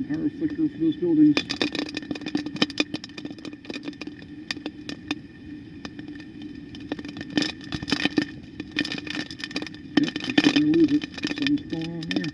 power flicker for those buildings. Yep, we're starting to lose it. Something's going on there.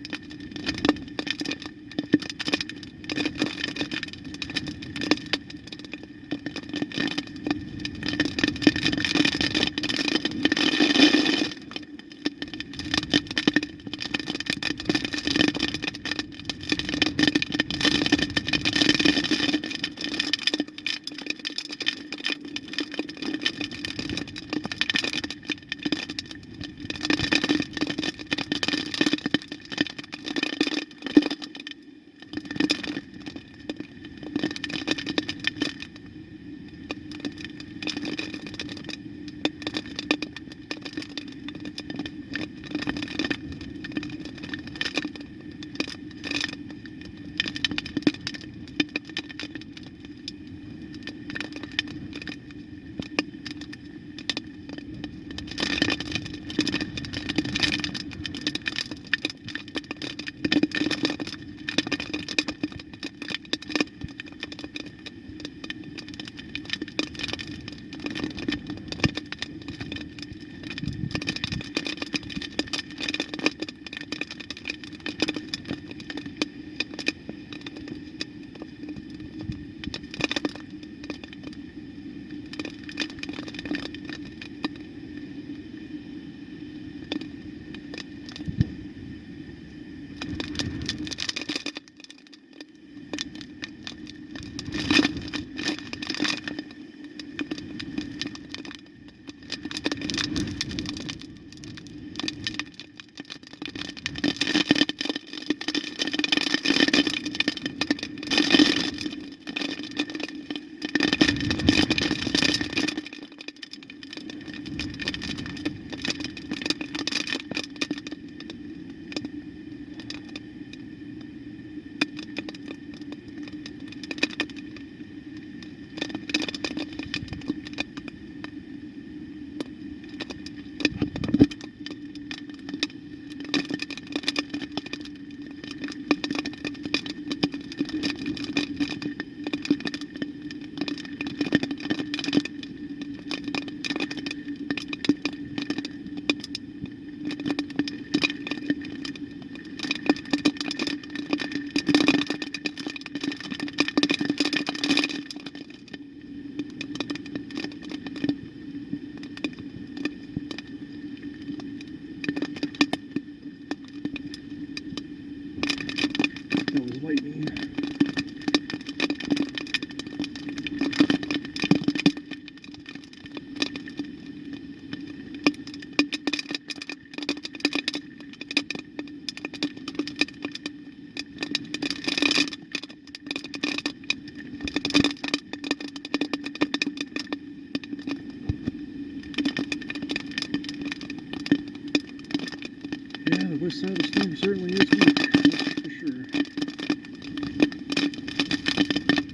West side of the storm certainly is weak, that's for sure.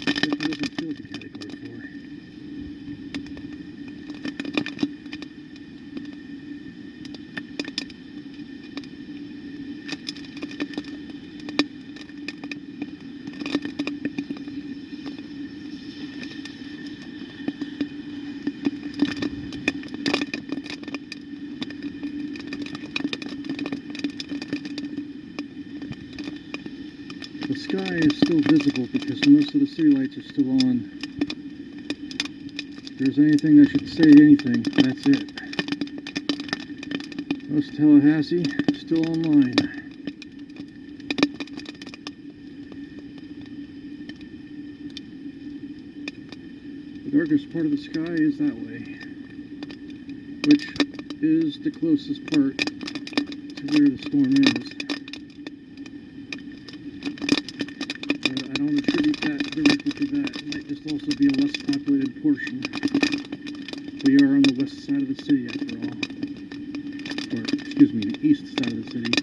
Definitely doesn't feel like a category 4. The sky is still visible because most of the city lights are still on. If there's anything that should say anything, that's it. Most Tallahassee still online. The darkest part of the sky is that way, which is the closest part to where the storm is. I don't attribute that directly to that. It might just also be a less populated portion. We are on the west side of the city after all. Or, excuse me, the east side of the city.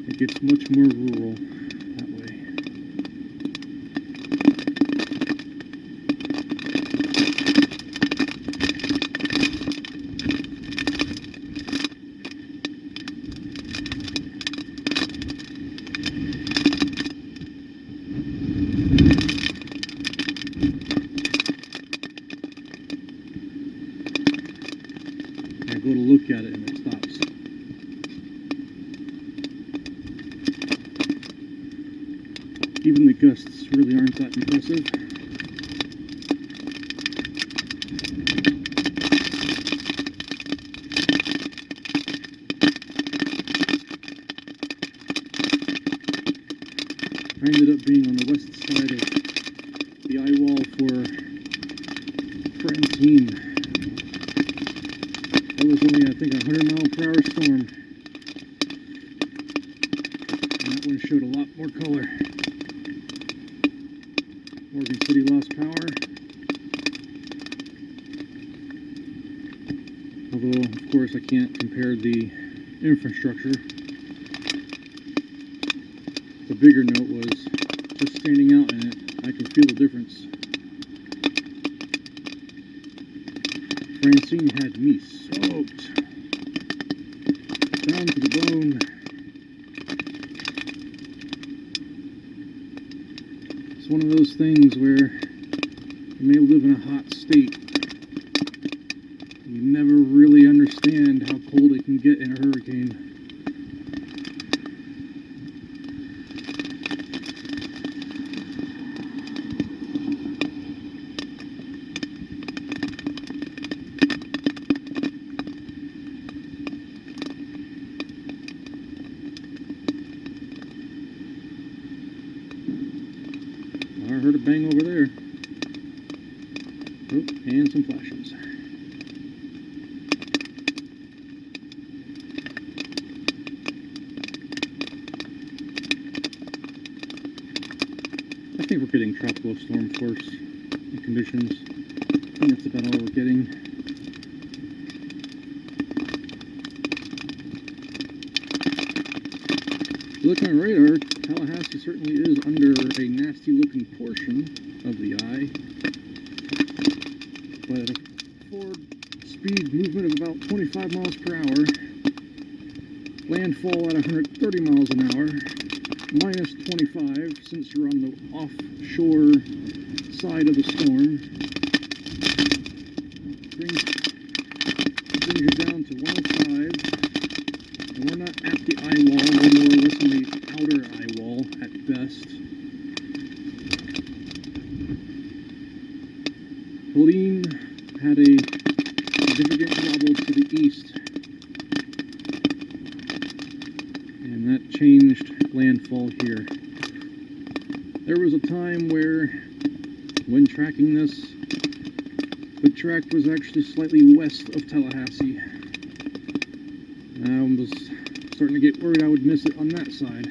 It gets much more rural that way. look at it and it stops. Even the gusts really aren't that impressive. I ended up being on the west side of the eye wall for Francine. That was only, I think, a 100-mile-per-hour storm. And that one showed a lot more color. Morgan City lost power. Although, of course, I can't compare the infrastructure. The bigger note was just standing out in it, I can feel the difference. Francine had me soaked down to the bone. It's one of those things where you may live in a hot state. You never really understand how cold it can get in a hurricane. I heard a bang over there. Oh, and some flashes. I think we're getting tropical storm force and conditions. I think that's about all we're getting. Look on my radar, Tallahassee certainly is under a nasty looking portion of the eye, but at a forward speed movement of about 25 miles per hour, landfall at 130 miles an hour, minus 25 since you're on the offshore side of the storm, brings you down to 105. And we're not at the eye wall, we're more or less on the outer eye wall at best. Helene had a significant wobble to the east, and that changed landfall here. There was a time where, when tracking this, the track was actually slightly west of Tallahassee. I was starting to get worried I would miss it on that side,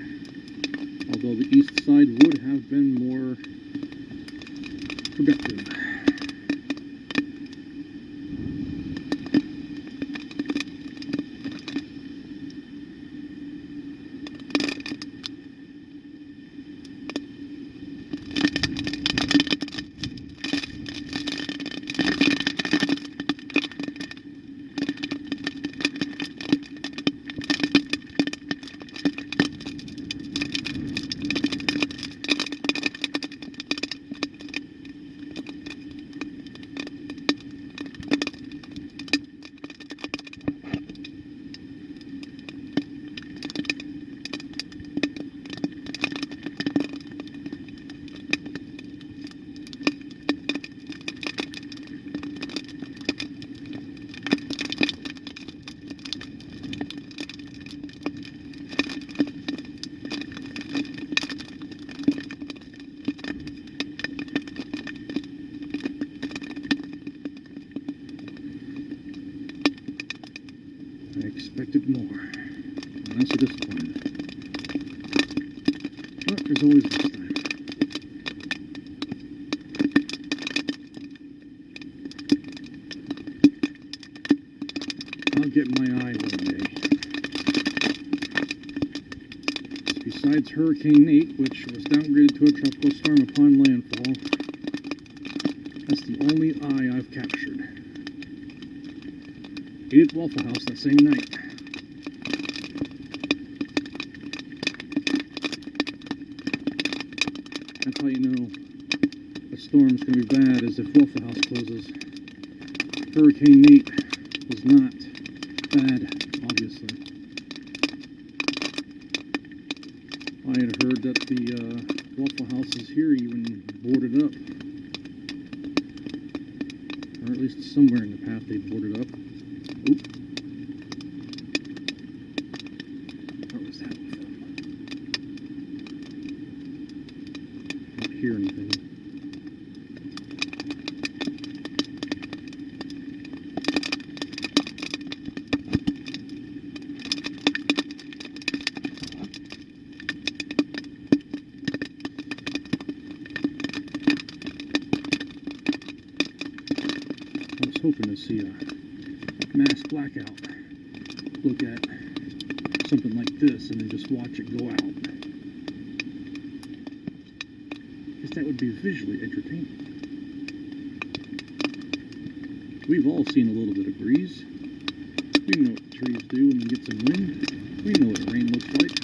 although the east side would have been more productive. I expected more. Honestly disappointed. But there's always this time. I'll get my eye one day. Besides Hurricane 8, which was downgraded to a tropical storm upon landfall, that's the only eye I've captured. Ate at Waffle House that same night. That's how you know a storm's going to be bad, is if Waffle House closes. Hurricane 8 was not bad, obviously. I had heard that the Waffle Houses here even boarded up. Or at least somewhere in the path they boarded up. Oop. What was that with them? Not hear anything. Hoping to see a mass blackout. Look at something like this and then just watch it go out. Because that would be visually entertaining. We've all seen a little bit of breeze. We know what trees do when we get some wind. We know what rain looks like.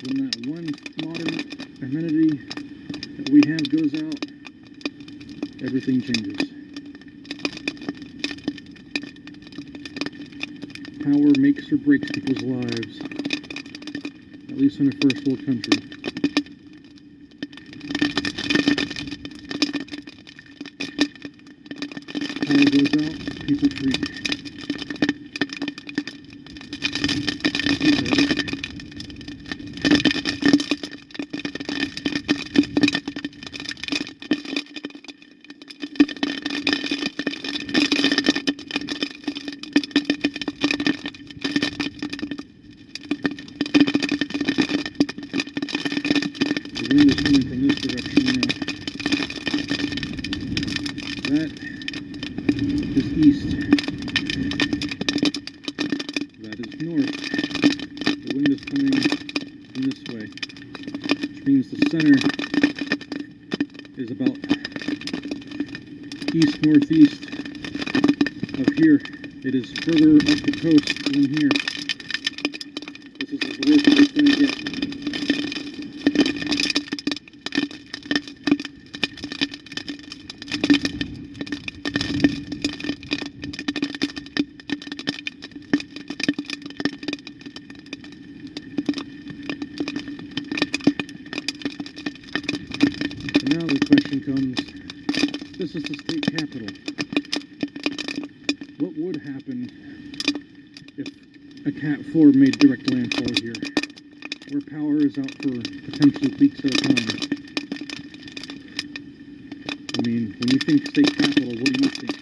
When that one modern amenity that we have goes out, everything changes. Power makes or breaks people's lives, at least in a first world country. Power goes out, people freak. The wind is coming from this direction now. That is east. That is north. The wind is coming from this way, which means the center is about east-northeast of here. It is further up the coast than here. This is as worst as it's going to get. Now the question comes, this is the state capital. What would happen if a Cat 4 made direct landfall here, where power is out for potentially weeks at a time? I mean, when you think state capital, what do you think?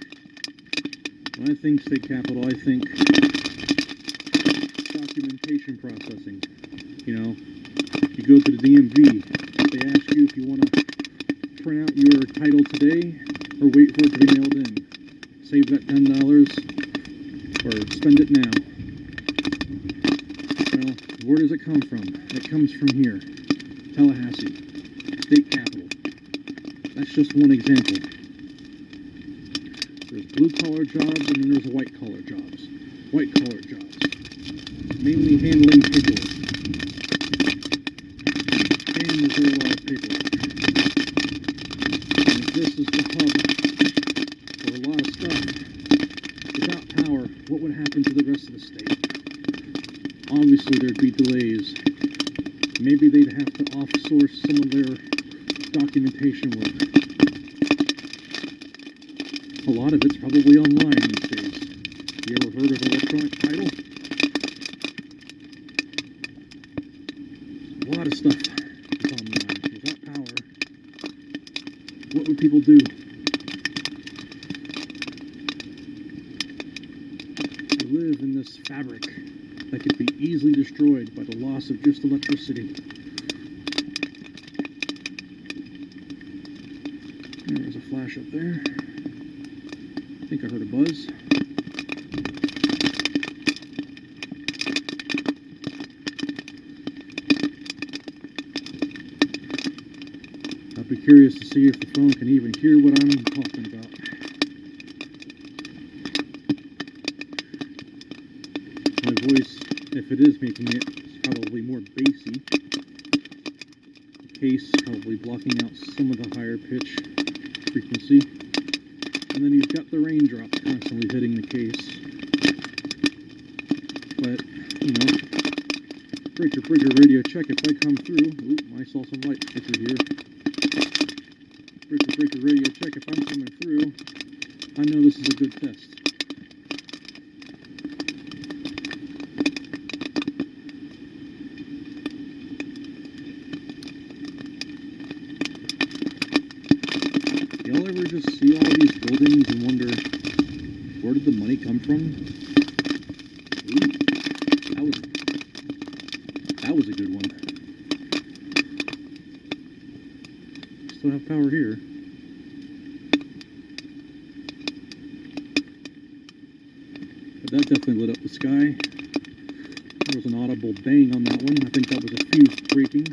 When I think state capital, I think documentation processing. You know, you go to the DMV, they ask you if you want to print out your title today or wait for it to be mailed in. Save that $10 or spend it now. Well, where does it come from? It comes from here, Tallahassee, state capital. That's just one example. There's blue-collar jobs and then there's white-collar jobs. White-collar jobs, mainly handling paperwork. And there's a lot of paperwork. This is the hub for a lot of stuff. Without power, what would happen to the rest of the state? Obviously, there'd be delays. Maybe they'd have to off-source some of their documentation work. A lot of it's probably online these days. You ever heard of electronic title? A lot of stuff is online. Without power, what would people do? We live in this fabric that could be easily destroyed by the loss of just electricity. There's a flash up there. I think I heard a buzz. I'd be curious to see if the phone can even hear what I'm talking about. My voice, if it is making it, is probably more bassy. The case probably blocking out some of the higher pitch frequency. And then you've got the raindrops constantly hitting the case. But, you know, breaker radio check if I come through. Ooh, I saw some light flicker here. Breaker radio check if I'm coming through. I know this is a good test. Y'all ever just see all these buildings and wonder, where did the money come from? Ooh, that was a good one. Still have power here. But that definitely lit up the sky. There was an audible bang on that one. I think that was a fuse breaking.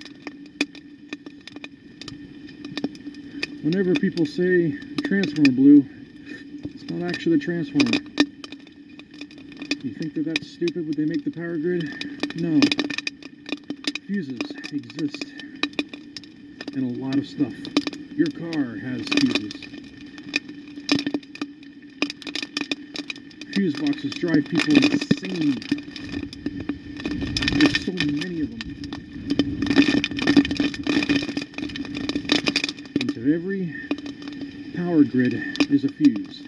Whenever people say transformer blew, it's not actually the transformer. You think they're that stupid when they make the power grid? No. Fuses exist in a lot of stuff. Your car has fuses. Fuse boxes drive people insane. There's so many of them. Into every power grid is a fuse.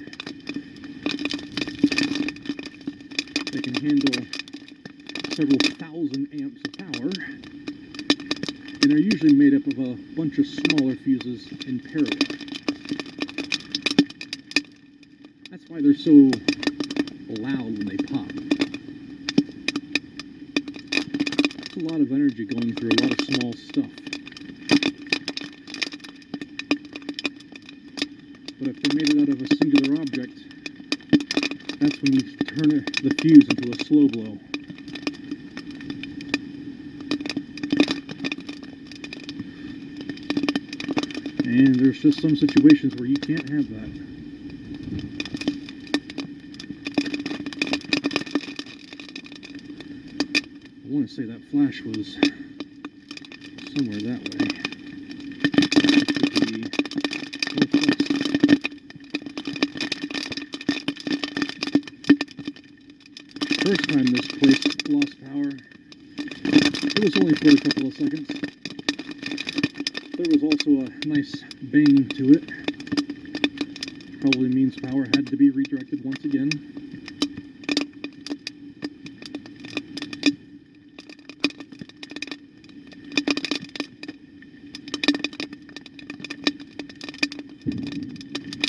They can handle several thousand amps of power, and they're usually made up of a bunch of smaller fuses in parallel. That's why they're so loud when they pop. It's a lot of energy going through a lot of small stuff. But if they made it out of a singular object, that's when you turn the fuse into a slow blow. And there's just some situations where you can't have that. I want to say that flash was somewhere that way. It should be northwest. First time this place lost power, it was only for a couple of seconds. There was also a nice bang to it. Probably means power had to be redirected once again.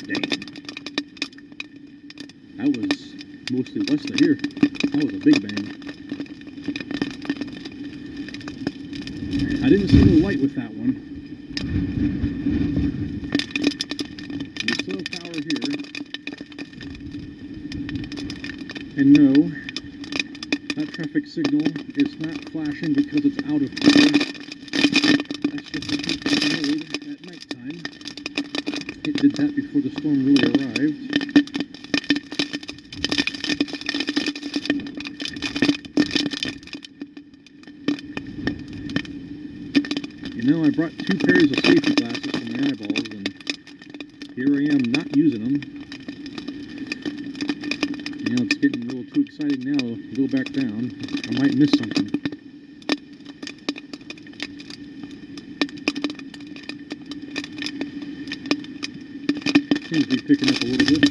Dang. That was mostly west of here. That was a big bang. I didn't see no light with that one. We still have power here. And no, that traffic signal is not flashing because it's out of power. That's just to keep it mode at nighttime. It did that before the storm really arrived. You know, I brought 2 pairs of safety glasses for my eyeballs, and here I am not using them. You know, it's getting a little too exciting now to go back down. I might miss something. Seems to be picking up a little bit.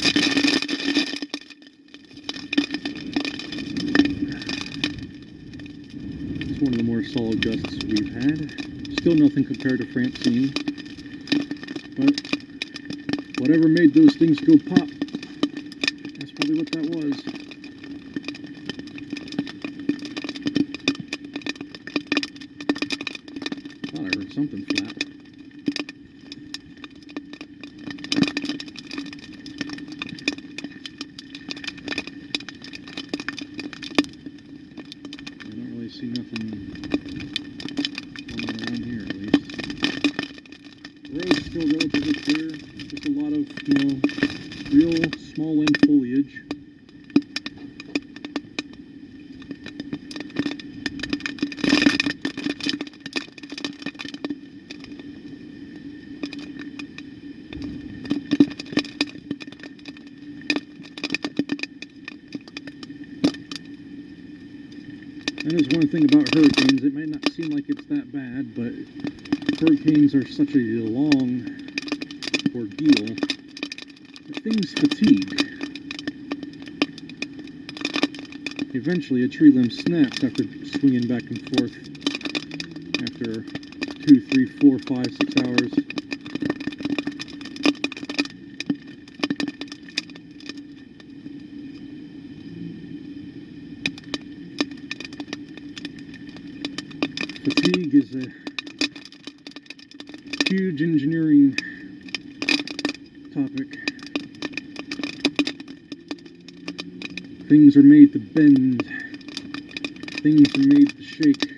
It's one of the more solid gusts we've had. Still nothing compared to Francine, but whatever made those things go pop, that's probably what that was. Thought I heard something flap. I don't really see nothing still relatively clear, just a lot of, you know, real small end foliage. And there's one thing about hurricanes, it might not seem like it's that bad, but hurricanes are such a long ordeal that things fatigue. Eventually, a tree limb snaps after swinging back and forth after 2, 3, 4, 5, 6 hours. Fatigue is a huge engineering topic. Things are made to bend. Things are made to shake.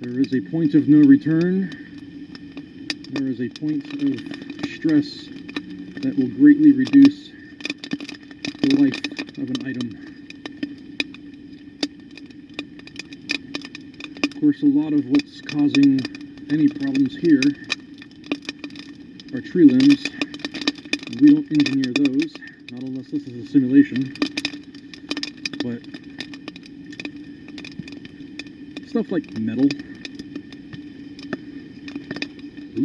There is a point of no return. There is a point of stress that will greatly reduce the life of an item. Of course, a lot of what's causing any problems here are tree limbs. We don't engineer those, not unless this is a simulation. But stuff like metal. Ooh.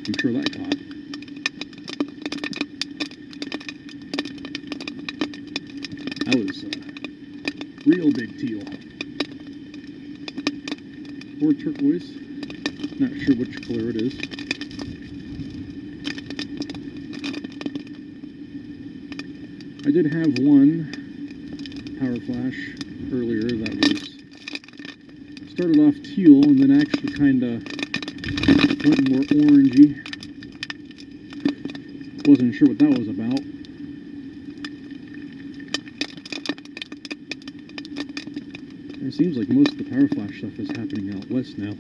I'm sure that caught. That was a real big teal. Or turquoise. Not sure which color it is. I did have one power flash earlier that was started off teal and then actually kind of went more orangey. Wasn't sure what that was about. It seems like most of the power flash stuff is happening out west now.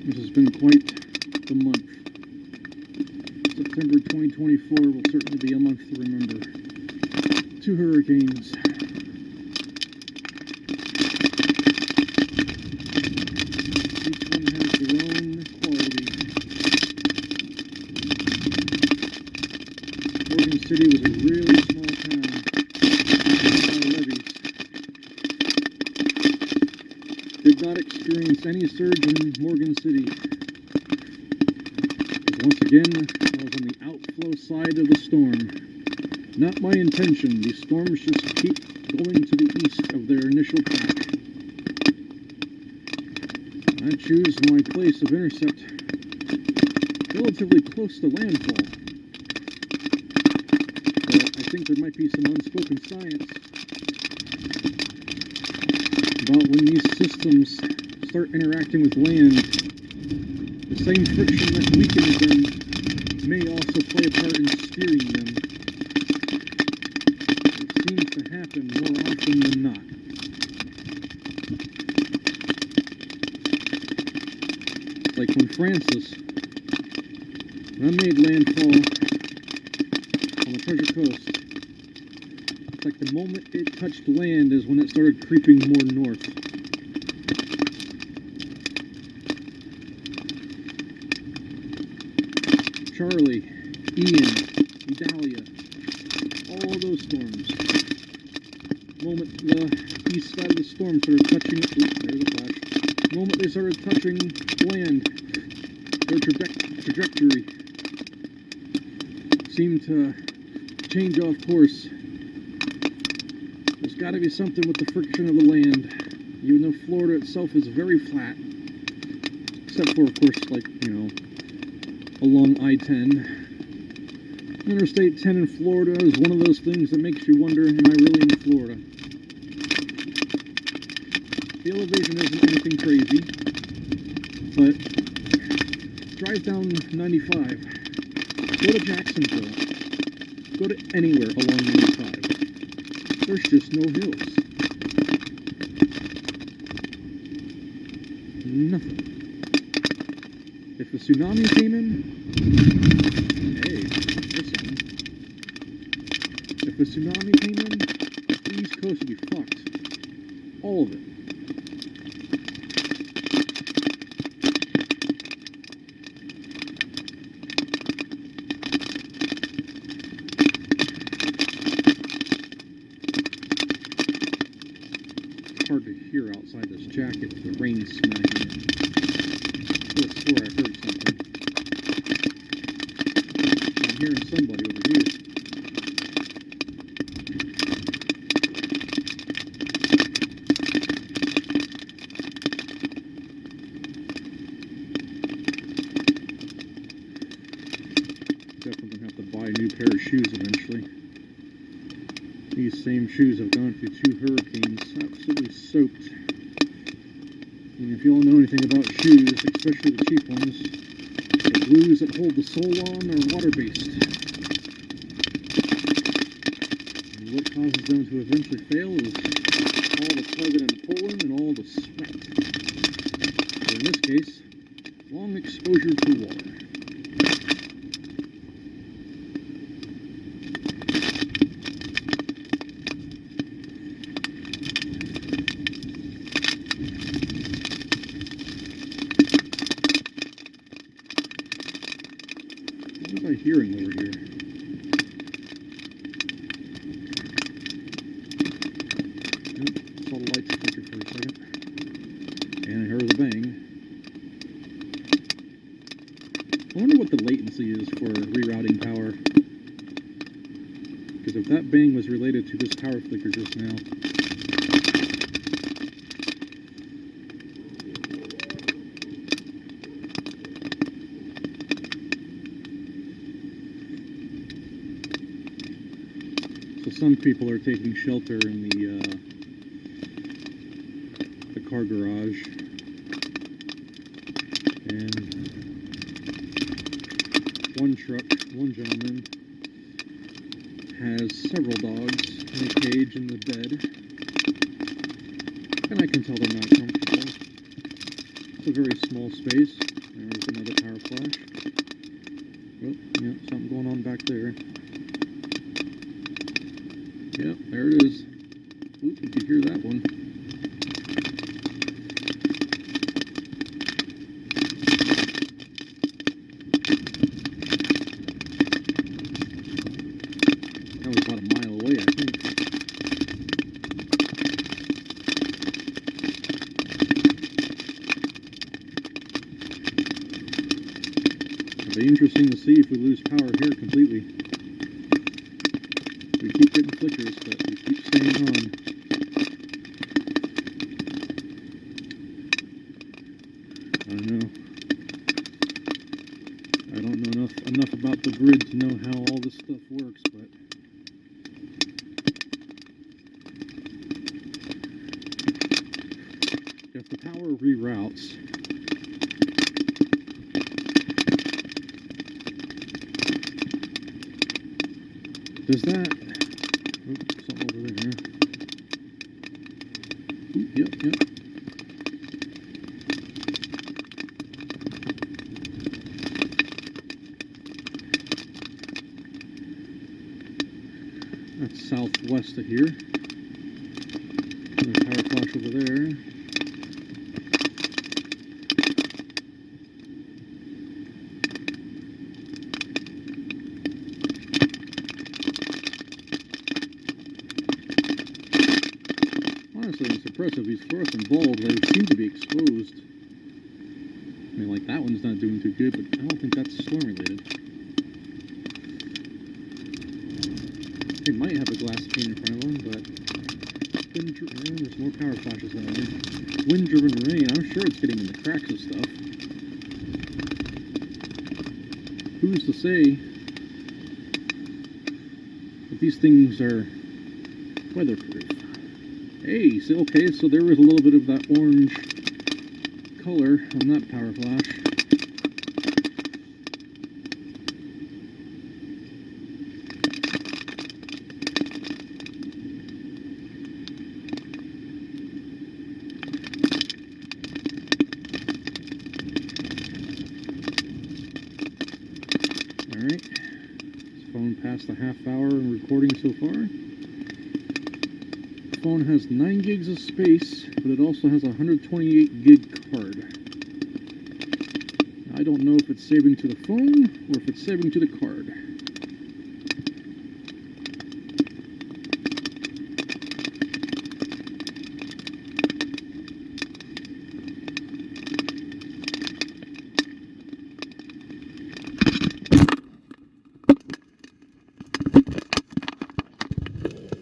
This has been quite the month. September 2024 will certainly be a month to remember. 2 hurricanes. Each one has their own quality. Morgan City was a really small town. Levees. Did not experience any surge in Morgan City. Once again, I was on the outflow side of the storm. Not my intention. These storms just keep going to the east of their initial path. I choose my place of intercept relatively close to landfall. But I think there might be some unspoken science about when these systems start interacting with land. The same friction that weakens them may also play a part in steering them. It seems to happen more often than not. Like when Francis, when I made landfall on the Treasure Coast, it's like the moment it touched land is when it started creeping more north. Charlie, Ian, Idalia, all those storms. The moment the east side of the storm started touching, there's a flash. The moment they started touching land, their trajectory seemed to change off course. There's got to be something with the friction of the land, even though Florida itself is very flat. Except for, of course, like, you know, along I-10. Interstate 10 in Florida is one of those things that makes you wonder, am I really in Florida? The elevation isn't anything crazy, but drive down 95, go to Jacksonville, go to anywhere along 95. There's just no hills. Nothing. If a tsunami came in, hey, there's something. If a tsunami came in, the East Coast would be fucked. All of it. Hard to hear outside this jacket with the rain smacking in. I could have swore I heard something. I'm hearing somebody over here. Definitely gonna have to buy a new pair of shoes eventually. These same shoes have gone through 2 hurricanes, absolutely soaked. And if you all know anything about shoes, especially the cheap ones, the glues that hold the sole on are water-based. And what causes them to eventually fail is all the tugging and pulling and all the sweat. So in this case, long exposure to water. What am I hearing over here? Yep, saw the lights flicker for a second. And I heard the bang. I wonder what the latency is for rerouting power. Because if that bang was related to this power flicker just now. So some people are taking shelter in the car garage, and one gentleman has several dogs in a cage in the bed, and I can tell they're not comfortable. It's a very small space. There's another power flash. Oh, yeah, something going on back there. Yep, there it is. Oop, you can hear that one. That was about a mile away, I think. It'll be interesting to see if we lose power here completely. We keep getting flickers, but we keep staying on. I don't know. I don't know enough about the grid to know how all this stuff works, but if the power reroutes, does that... Oops, something over there. Ooh, yep. That's southwest of here. There's a power flash over there. Honestly, it's impressive. These fluorescent bulbs, they seem to be exposed. I mean, like, that one's not doing too good, but I don't think that's storm related. They might have a glass pane in front of them, but there's more power flashes out there. Wind-driven rain, I'm sure it's getting in the cracks of stuff. Who's to say that these things are weatherproof? Hey, so okay, so there was a little bit of that orange color on that power flash. Alright, this phone passed the half hour in recording so far. The phone has 9 gigs of space, but it also has a 128 gig card. I don't know if it's saving to the phone or if it's saving to the card.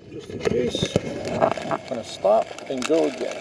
Just in case, I'm going to stop and go again.